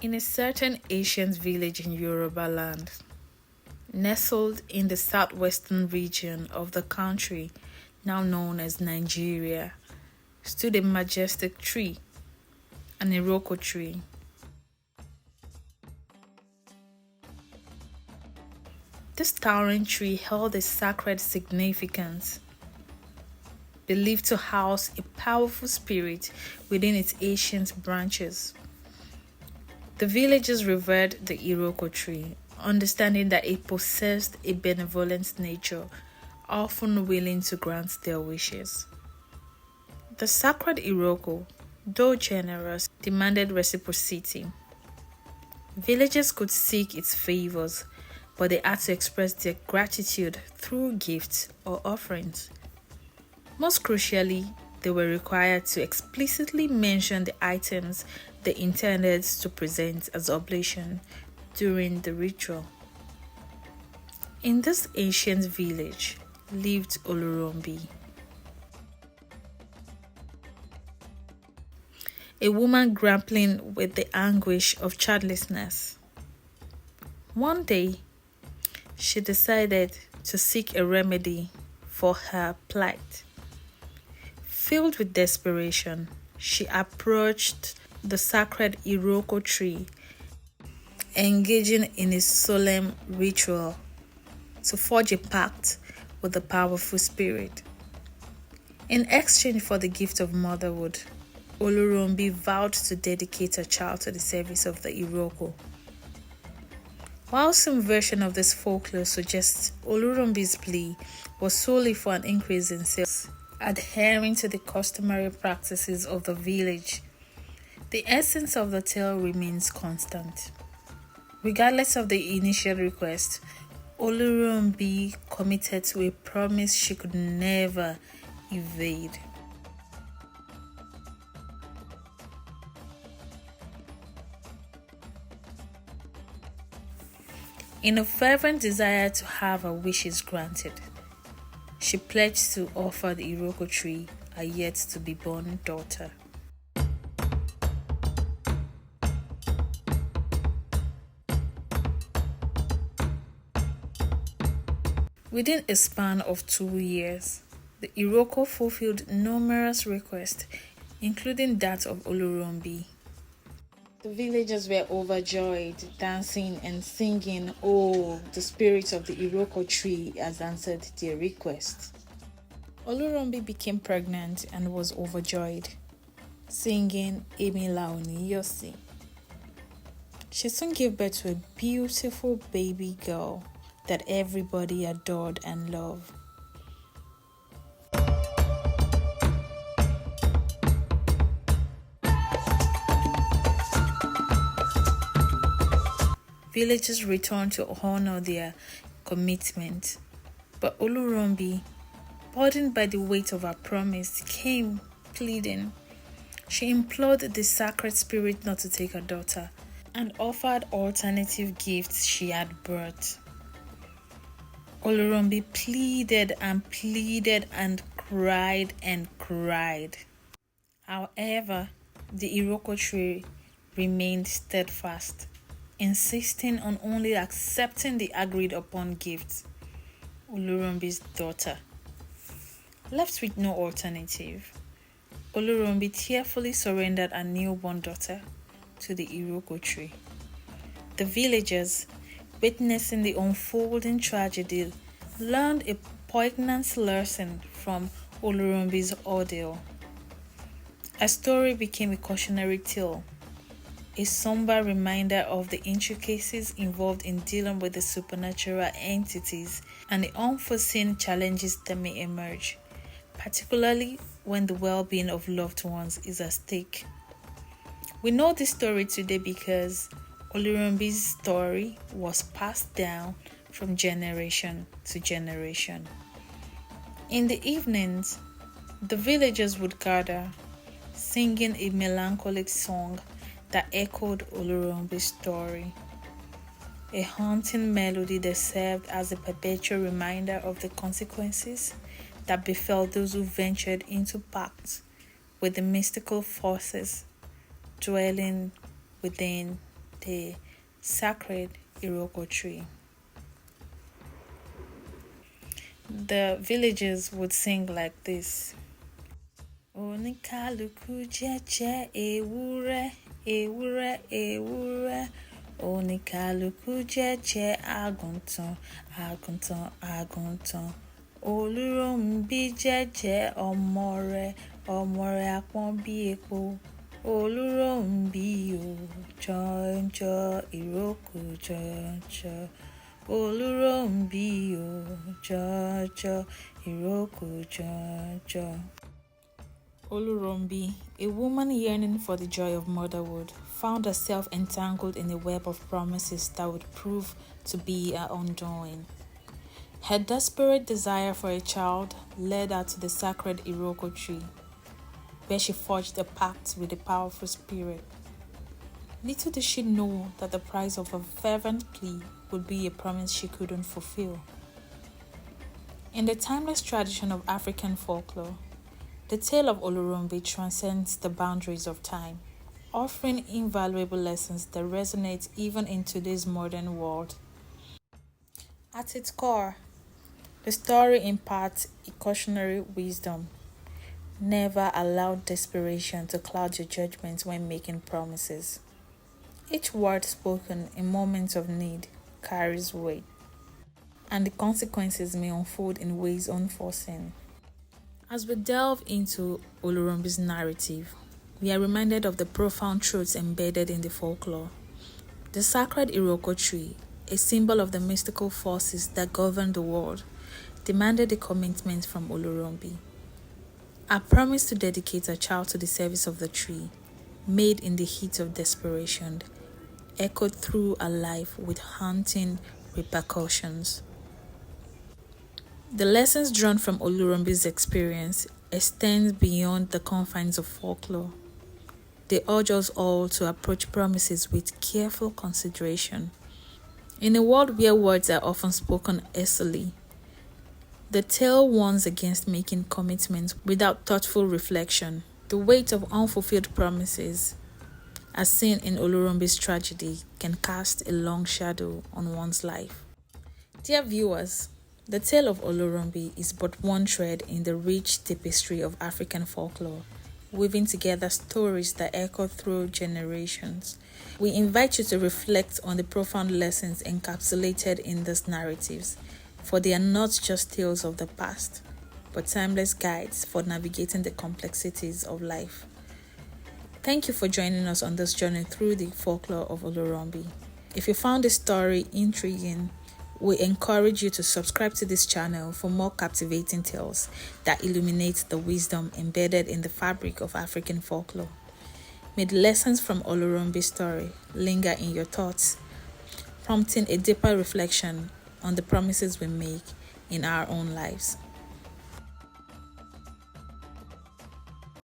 In a certain ancient village in Yoruba land, nestled in the southwestern region of the country now known as Nigeria, stood a majestic tree, an Iroko tree. This towering tree held a sacred significance, believed to house a powerful spirit within its ancient branches. The villagers revered the Iroko tree, understanding that it possessed a benevolent nature, often willing to grant their wishes. The sacred Iroko, though generous, demanded reciprocity. Villagers could seek its favors, but they had to express their gratitude through gifts or offerings. Most crucially, they were required to explicitly mention the items they intended to present as oblation during the ritual. In this ancient village lived Oluronbi, a woman grappling with the anguish of childlessness. One day, she decided to seek a remedy for her plight. Filled with desperation, she approached the sacred Iroko tree, engaging in a solemn ritual to forge a pact with the powerful spirit. In exchange for the gift of motherhood, Oluronbi vowed to dedicate her child to the service of the Iroko. While some version of this folklore suggests Oluronbi's plea was solely for an increase in sales, adhering to the customary practices of the village, the essence of the tale remains constant. Regardless of the initial request, Oluronbi committed to a promise she could never evade. In a fervent desire to have her wishes granted, she pledged to offer the Iroko tree a yet-to-be-born daughter. Within a span of 2 years, the Iroko fulfilled numerous requests, including that of Oluronbi. The villagers were overjoyed, dancing and singing, "Oh, the spirit of the Iroko tree has answered their request." Oluronbi became pregnant and was overjoyed, singing "Emi Laoni Yosi." She soon gave birth to a beautiful baby girl that everybody adored and loved. Villagers returned to honor their commitment, but Oluronbi, burdened by the weight of her promise, came pleading. She implored the sacred spirit not to take her daughter and offered alternative gifts she had brought. Oluronbi pleaded and pleaded and cried and cried. However, the Iroko tree remained steadfast, insisting on only accepting the agreed upon gift, Oluronbi's daughter. Left with no alternative, Oluronbi tearfully surrendered her newborn daughter to the Iroko tree. The villagers, witnessing the unfolding tragedy, learned a poignant lesson from Oluronbi's ordeal. Her story became a cautionary tale, a somber reminder of the intricacies involved in dealing with the supernatural entities and the unforeseen challenges that may emerge, particularly when the well-being of loved ones is at stake. We know this story today because Oluronbi's story was passed down from generation to generation. In the evenings, the villagers would gather, singing a melancholic song that echoed Oluronbi's story, a haunting melody that served as a perpetual reminder of the consequences that befell those who ventured into pact with the mystical forces dwelling within the sacred Iroko tree. The villagers would sing like this. Onikaluku jeje ewure, ewure, ewure. Onikaluku jeje àgùntàn, àgùntàn, àgùntàn. Oluronbi jeje ọmọ rẹ̀, ọmọ rẹ̀ apọ́n bí epo. Oluronbi o, jọjọ Iroko jọjọ. Oluronbi o, jọjọ Iroko jọjọ. Oluronbi, a woman yearning for the joy of motherhood, found herself entangled in a web of promises that would prove to be her undoing. Her desperate desire for a child led her to the sacred Iroko tree, where she forged a pact with a powerful spirit. Little did she know that the price of a fervent plea would be a promise she couldn't fulfill. In the timeless tradition of African folklore, the tale of Oluronbi transcends the boundaries of time, offering invaluable lessons that resonate even in today's modern world. At its core, the story imparts a cautionary wisdom. Never allow desperation to cloud your judgment when making promises. Each word spoken in moments of need carries weight, and the consequences may unfold in ways unforeseen. As we delve into Oluronbi's narrative, we are reminded of the profound truths embedded in the folklore. The sacred Iroko tree, a symbol of the mystical forces that govern the world, demanded a commitment from Oluronbi. A promise to dedicate a child to the service of the tree, made in the heat of desperation, echoed through a life with haunting repercussions. The lessons drawn from Oluronbi's experience extend beyond the confines of folklore. They urge us all to approach promises with careful consideration. In a world where words are often spoken hastily, the tale warns against making commitments without thoughtful reflection. The weight of unfulfilled promises, as seen in Oluronbi's tragedy, can cast a long shadow on one's life. Dear viewers, the tale of Oluronbi is but one thread in the rich tapestry of African folklore, weaving together stories that echo through generations. We invite you to reflect on the profound lessons encapsulated in these narratives, for they are not just tales of the past, but timeless guides for navigating the complexities of life. Thank you for joining us on this journey through the folklore of Oluronbi. If you found this story intriguing, we encourage you to subscribe to this channel for more captivating tales that illuminate the wisdom embedded in the fabric of African folklore. May the lessons from Oluronbi's story linger in your thoughts, prompting a deeper reflection on the promises we make in our own lives.